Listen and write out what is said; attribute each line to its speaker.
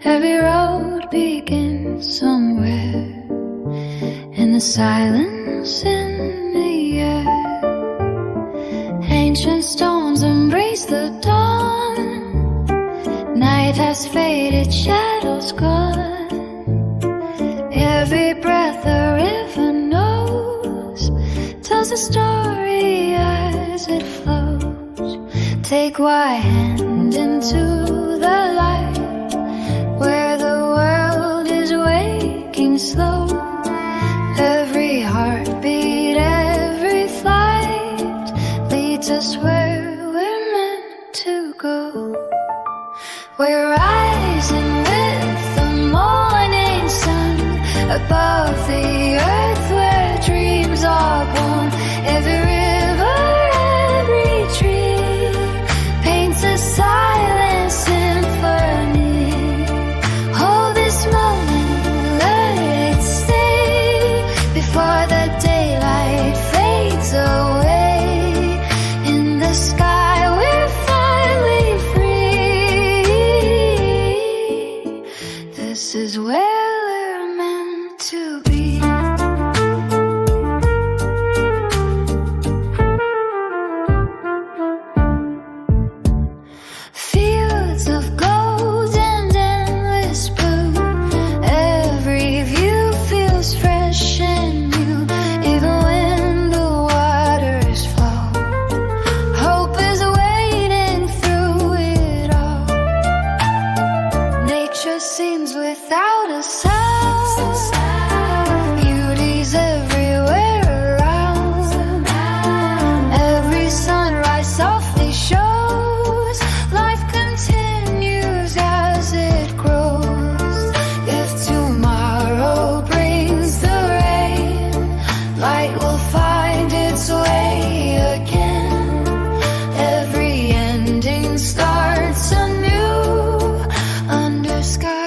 Speaker 1: Every road begins somewhere, in the silence in the air. Ancient stones embrace the dawn. Night has faded, shadows gone. Every breath a river knows tells a story as it flows. Take my hand into the light, where the world is waking slow. Every heartbeat, every flight leads us where we're meant to go. We're rising with the morning sun, above the earth where dreams are born. Every river, every tree paints a silent symphony. Hold this moment, let it stay before the daylight fades away. In the sky we're finally free. This is where we're meant to be. Fields of gold and endless blue. Every view feels fresh and new, even when the waters flow. Hope is waiting through it all. Nature sings without a sound. Beauty's everywhere around. Every sunrise softly shows life continues as it grows. If tomorrow brings the rain, light will find its way again. Every ending starts anew under sky